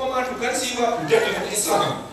memadukan siwa Buddha dengan Islam.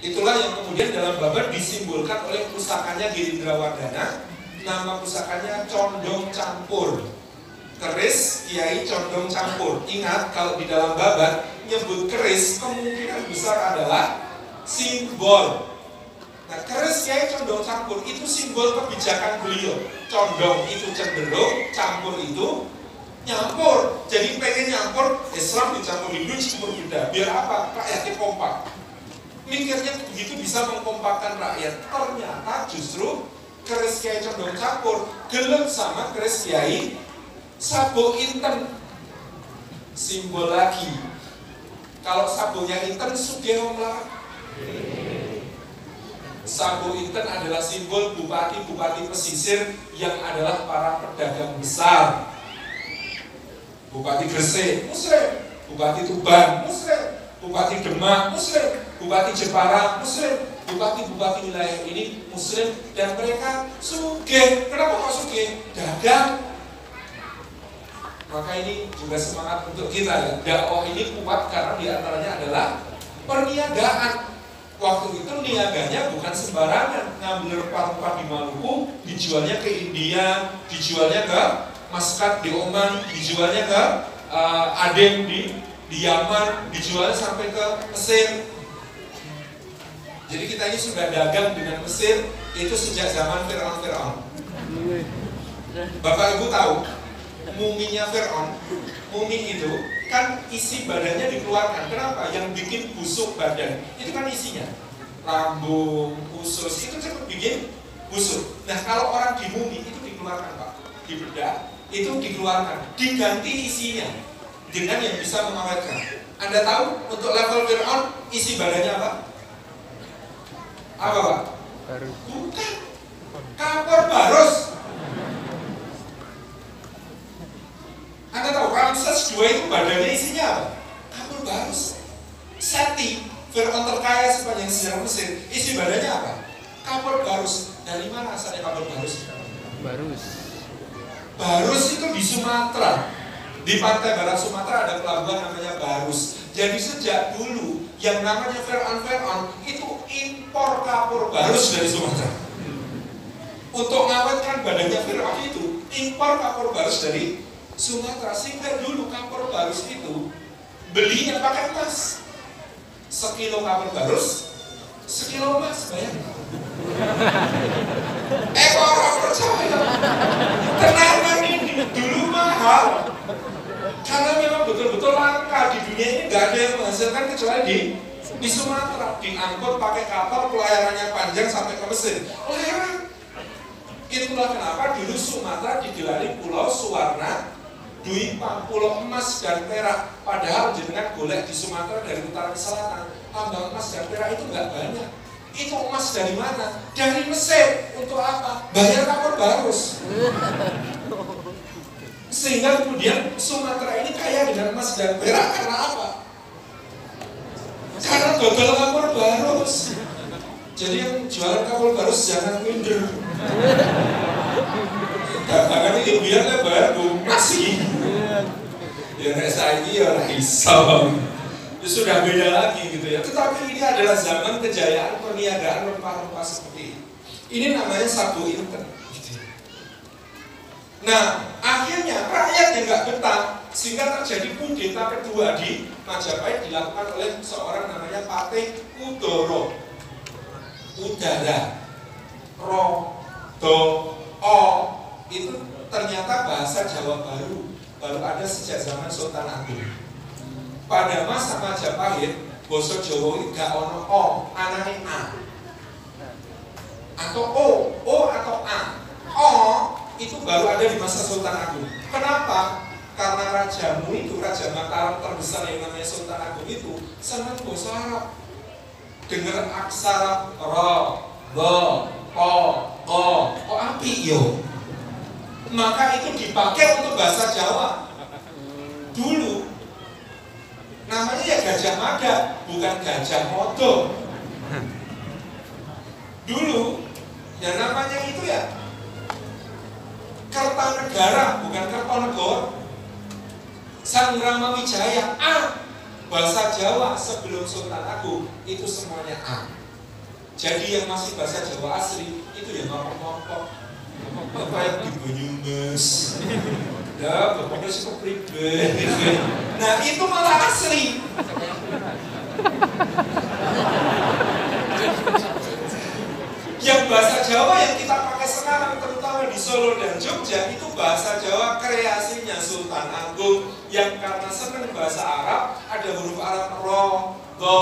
Itulah yang kemudian dalam Babat disimbolkan oleh pusakanya Girindrawardhana. Nama pusakanya Condong Campur. Keris Kiai Condong Campur. Ingat, kalau di dalam Babat nyebut keris kemungkinan besar adalah simbol. Nah, keris Kiai Condong Campur itu simbol kebijakan beliau. Condong itu cenderung, campur itu nyampur. Jadi pengen nyampur Islam dicampur Hindu, dicampur Buddha. Biar apa? Rakyatnya kompak. Mikirnya begitu bisa mengkompakkan rakyat. Ternyata justru keris Kiai Condong Campur gelem sama keris Kiai Sabuk Inten. Simbol lagi. Kalau sabuknya Inten, Sugeng Melarat. Sabuk Inten adalah simbol bupati-bupati pesisir yang adalah para pedagang besar. Bupati Gresik, Muslim. Bupati Tuban, Muslim. Bupati Demak, Muslim. Bupati Jepara, Muslim. Bupati-bupati wilayah ini Muslim. Dan mereka sugih. Kenapa kok sugih? Dagang. Maka ini juga semangat untuk kita ya. Dakwah ini kuat karena diantaranya adalah perniagaan. Waktu itu niaganya bukan sembarangan. Ngambil rempah-rempah di Maluku, dijualnya ke India, dijualnya ke Maskat di Oman, dijualnya ke Aden di Yaman, dijualnya sampai ke Mesir. Jadi kita ini sudah dagang dengan Mesir itu sejak zaman Fir'aun. Bapak Ibu tahu, muminya Fir'aun, mumi itu kan isi badannya dikeluarkan. Kenapa? Yang bikin busuk badan itu kan isinya lambung, usus, itu cepat bikin busuk. Nah, kalau orang di mumi itu dikeluarkan, Pak, dibedah, itu dikeluarkan, diganti isinya dengan yang bisa mengawetkan. Anda tahu untuk level Fir'aun isi badannya apa? Apa, Pak? Bukan kapur barus. Anda tahu Ramses II itu badannya isinya apa? Kapur barus. Seti, Fir'aun terkaya sepanjang sejarah Mesir, isi badannya apa? Kapur barus. Dari mana asalnya kapur barus? Barus itu di Sumatera. Di pantai barat Sumatera ada pelabuhan namanya Barus. Jadi sejak dulu yang namanya Fir'aun itu impor kapur barus dari Sumatera. Untuk ngawetkan badannya Fir'aun itu impor kapur barus dari Sumatera. Sehingga dulu kapur barus itu belinya pakai emas. Sekilo kapur barus, sekilo emas, bayangkan. Orang percaya. Kenapa ini dulu mahal? Karena memang betul-betul langka di dunia ini, nggak ada yang menghasilkan kecuali di Sumatera. Diangkut pakai kapal, pelayarannya panjang sampai ke Mesir. Pelayaran. Itulah kenapa dulu Sumatera digelari Pulau Suwarna, Duipang, pulau emas dan perak. Padahal jenengan golek di Sumatera dari utara ke selatan, tambang emas dan perak itu nggak banyak. Itu emas dari mana? Dari Mesir. Untuk apa? Bayar kapur barus. Sehingga kemudian Sumatera ini kaya dengan emas dan perak karena apa? Karena dodol kapur barus. Jadi yang jualan kapur barus jangan minder. Dagangan ini biarlah bayar masih. Ya saya ini ya risau. Itu sudah beda lagi gitu ya. Tetapi ini adalah zaman kejayaan perniagaan rempah-rempah seperti ini. Ini namanya Sabuk Inten. Nah, akhirnya rakyat yang nggak betah sehingga terjadi kudeta kedua di Majapahit dilakukan oleh seorang namanya Patih Udara. Udara, ro, do, o itu ternyata bahasa Jawa baru ada sejak zaman Sultan Agung. Pada masa Majapahit, basa Jawa itu gak ono o, anane a. Atau o atau a. O itu baru ada di masa Sultan Agung. Kenapa? Karena rajamu itu, Raja Mataram terbesar yang namanya Sultan Agung itu sangat bahasa Arab. Dengar aksara ro, do, o api yo. Maka itu dipakai untuk bahasa Jawa. Dulu namanya ya Gajah Mada, bukan Gajah Modo. Dulu ya namanya itu ya Kertanegara, bukan Kertanegara. Sang Ramawijaya, Bahasa Jawa sebelum Sultan Agung itu semuanya A. Jadi yang masih bahasa Jawa asli itu ya ngomong-ngomong apa yang di Banyumas ya pokoknya suka pribadi. Nah itu malah asli. Yang bahasa Jawa yang kita pakai sekarang terutama di Solo dan Jogja itu bahasa Jawa kreasinya Sultan Agung yang karena senang bahasa Arab, ada huruf Arab ro, go,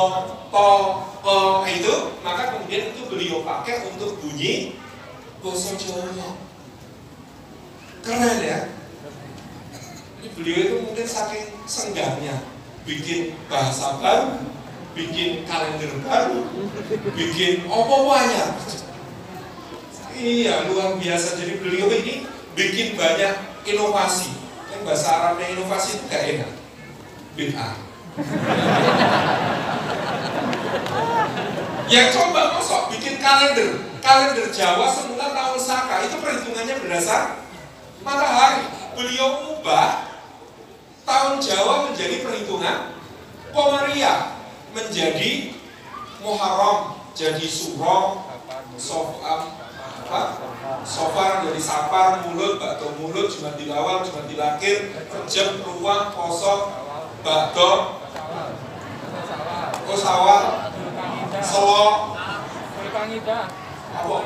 to, ko itu, maka kemudian itu beliau pakai untuk bunyi bahasa Jawa. Keren ya. Ini beliau itu mungkin saking senggangnya bikin bahasa baru, bikin kalender baru, bikin apa-apanya. Iya, luar biasa. Jadi beliau ini bikin banyak inovasi. Yang bahasa Arabnya inovasi itu gak enak. Bid'ah. Yang coba masuk bikin kalender Jawa semula tahun Saka itu perhitungannya berdasar matahari. Beliau ubah tahun Jawa menjadi perhitungan Komariah, menjadi Muharram, jadi Suro, Sofar jadi Sapar, Mulut, Bakdo Mulut, Jumat Dilawal, Jumat Dilakir, Rejab, Ruwah, Poso, Bakdo, Kosawal, Solo, apa?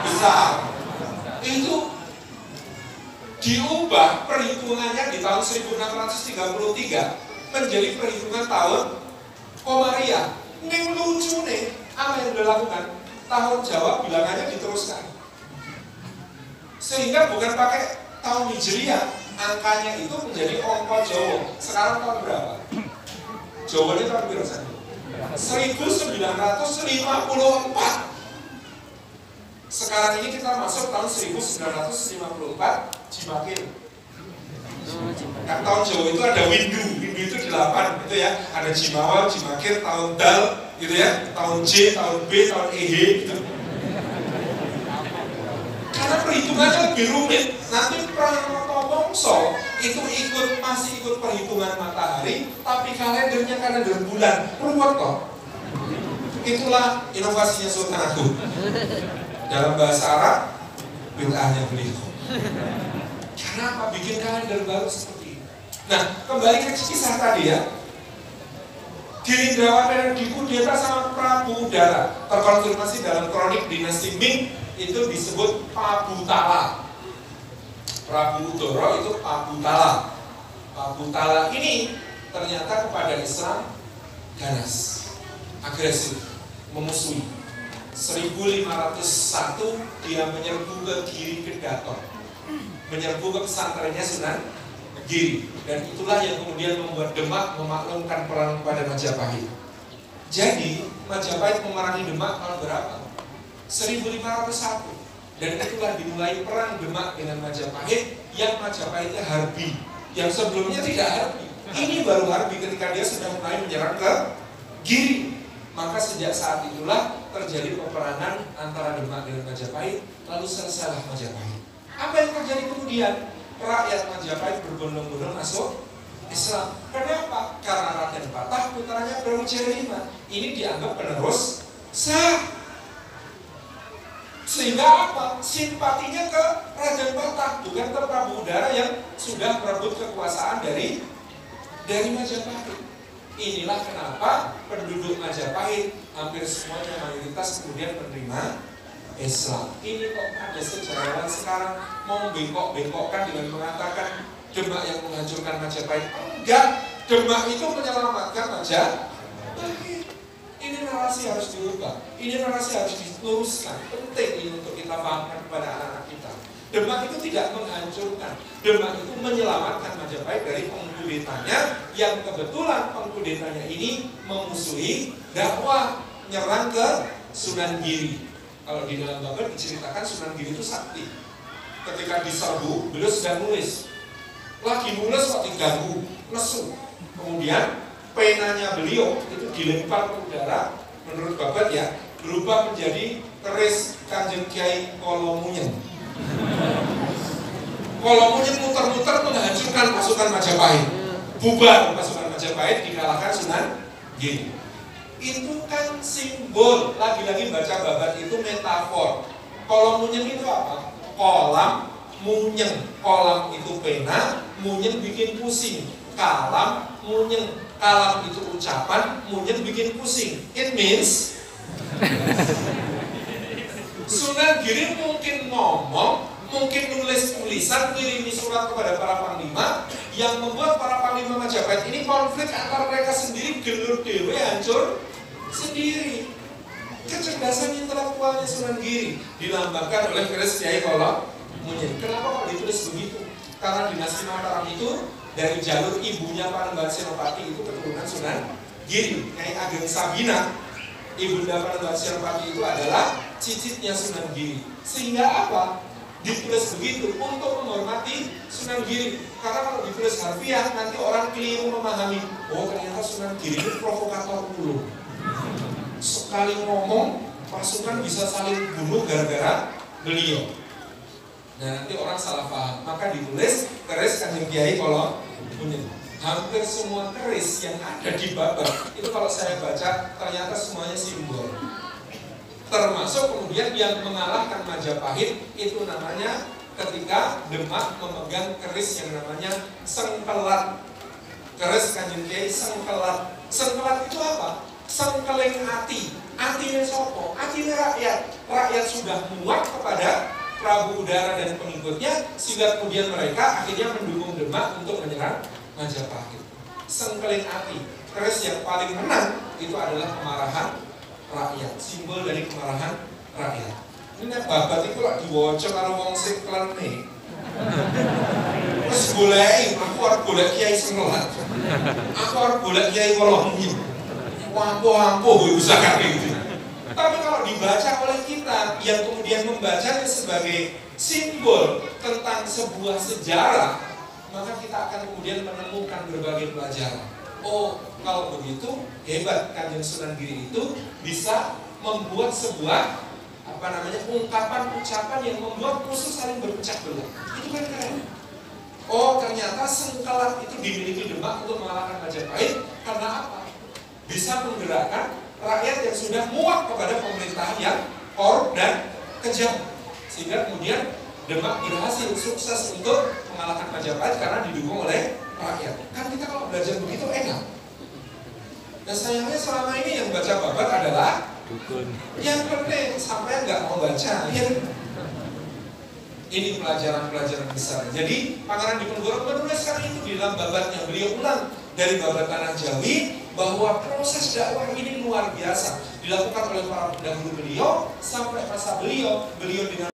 Bisa. Itu diubah perhitungannya di tahun 1633 menjadi perhitungan tahun Komariah. Ini lucu nih, apa yang dilakukan? Tahun Jawa bilangannya diteruskan, sehingga bukan pakai tahun Hijriah, angkanya itu menjadi angka Jawa. Sekarang tahun berapa? Jawa ini tahun berapa? 1954. Sekarang ini kita masuk tahun 1954 Jimakir. Kan tahun Jawa itu ada Windu itu 8 itu ya, ada Jimawal, Jimakir, tahun Dal gitu ya, tahun J, tahun B, tahun EH gitu. Karena perhitungannya lebih rumit. Nanti Pranoto Wongso itu masih ikut perhitungan matahari, tapi kalendernya kalender bulan. Ruwet kok. Itulah inovasinya Sultan Agung. Dalam bahasa Arab, bid'ahnya beliau. Kenapa bikin kalender baru seperti ini? Nah, kembali ke kisah tadi ya. Girindrawana dikudeta sama Prabu Udara, terkonfirmasi dalam kronik dinasti Ming itu disebut Pabu Tala. Prabu Udara itu Pabu Tala. Pabu Tala ini ternyata kepada Islam ganas, agresif, memusuhi. 1501 dia menyerbu ke Giri Kedaton, menyerbu ke pesantrennya Sunan Giri, dan itulah yang kemudian membuat Demak memaklumkan perang kepada Majapahit. Jadi Majapahit memerangi Demak tahun berapa? 1501. Dan itulah dimulai perang Demak dengan Majapahit, yang Majapahitnya Harbi, yang sebelumnya tidak Harbi. Ini baru Harbi ketika dia sudah mulai menyerang ke Giri. Maka sejak saat itulah terjadi peperangan antara Demak dengan Majapahit, lalu selesailah Majapahit. Apa yang terjadi kemudian? Rakyat Majapahit berbondong-bondong masuk Islam. Kenapa? Karena Raden Patah putranya Brawijaya V. Ini dianggap penerus sah. Sehingga apa? Simpatinya ke Raden Patah, bukan ke Prabu Udara yang sudah merebut kekuasaan dari Majapahit. Inilah kenapa penduduk Majapahit hampir semuanya mayoritas kemudian menerima Islam. Ini kok ada sejarawan sekarang mau bengkok-bengkokkan dengan mengatakan Demak yang menghancurkan Majapahit. Enggak, Demak itu menyelamatkan Majapahit. Ini narasi harus diubah, ini narasi harus diluruskan. Penting ini untuk kita pahamkan kepada anak-anak kita. Demak itu tidak menghancurkan, Demak itu menyelamatkan Majapahit dari pengkudetanya, yang kebetulan pengkudetanya ini memusuhi dakwah, nyerang ke Sunan Giri. Kalau di dalam gambar diceritakan Sunan Giri itu sakti. Ketika diserbu, beliau sedang nulis. Lagi nulis kok diganggu, lesu. Kemudian penanya beliau itu dilempar ke udara, menurut Babat ya, berubah menjadi keris Kanjeng Kiai Kolomunyen. Kolomunyen muter-muter menghancurkan pasukan Majapahit. Bubar pasukan Majapahit. Majapahit dikalahkan Sunan Giri. Itu kan simbol, lagi-lagi baca babat itu metafor. Kolom munyeng itu apa? Kolam munyeng. Kolam itu pena, munyeng bikin pusing. Kalam munyeng. Kalam itu ucapan, munyeng bikin pusing. It means Sunan Giri mungkin ngomong, mungkin nulis tulisan, ngirimi surat kepada para panglima, yang membuat para panglima Majapahit ini konflik antara mereka sendiri, gelur dewe, hancur sendiri. Kecerdasan intelektualnya Sunan Giri dilambangkan oleh keris Kiai Kolom Munyeng. Kenapa kok ditulis begitu? Karena dinasti Mataram itu dari jalur ibunya Panembahan Senopati itu keturunan Sunan Giri. Nyai Ageng Sabina, ibunda Panembahan Senopati itu adalah cicitnya Sunan Giri. Sehingga apa? Ditulis begitu untuk menghormati Sunan Giri. Karena kalau ditulis harfiah nanti orang keliru memahami, oh ternyata Sunan Giri itu provokator dulu. Sekali ngomong pasukan bisa saling bunuh gara-gara beliau. Nah nanti orang salah paham. Maka ditulis keris Kanjeng Kiai Kolom Munyeng. Hampir semua keris yang ada di Babat itu kalau saya baca ternyata semuanya simbol. Termasuk kemudian yang mengalahkan Majapahit itu namanya ketika Demak memegang keris yang namanya Sengkelat. Keris Kanjeng Kiai Sengkelat. Sengkelat itu apa? Sengkeling ati. Atinya sopo? Atinya rakyat. Rakyat sudah muak kepada Prabu Udara dan pengikutnya, sehingga kemudian mereka akhirnya mendukung Demak untuk menyerang Majapahit. Sengkeling ati. Keris yang paling menang itu adalah kemarahan rakyat, simbol dari kemarahan rakyat. Ini babat itu lah diwocok karo wong sing klene. Wes goleki, aku arep golek Kiai Sengkelat. Aku arep golek Kiai Kolom Munyeng. Wampo-wampo usaha gitu. Tapi kalau dibaca oleh kita yang kemudian membacanya sebagai simbol tentang sebuah sejarah, maka kita akan kemudian menemukan berbagai pelajaran. Oh, kalau begitu hebat Kanjeng Sunan Giri itu bisa membuat sebuah ungkapan ucapan yang membuat musuh saling berpecah belah. Itu kan keren. Oh, ternyata Sengkelat itu dimiliki Demak untuk mengalahkan Majapahit karena apa? Bisa menggerakkan rakyat yang sudah muak kepada pemerintahan yang korup dan kejam, sehingga kemudian Demak berhasil sukses untuk mengalahkan Majapahit karena didukung oleh rakyat. Kan kita kalau belajar begitu enak. Dan sayangnya selama ini yang baca babat adalah dukun. Yang penting sampai nggak mau baca. Ya. Ini pelajaran-pelajaran besar. Jadi Pangeran Diponegoro menuliskan itu di dalam babatnya. Beliau ulang dari babat Tanah Jawi bahwa proses dakwah ini luar biasa dilakukan oleh para pendahulu beliau sampai masa beliau dengan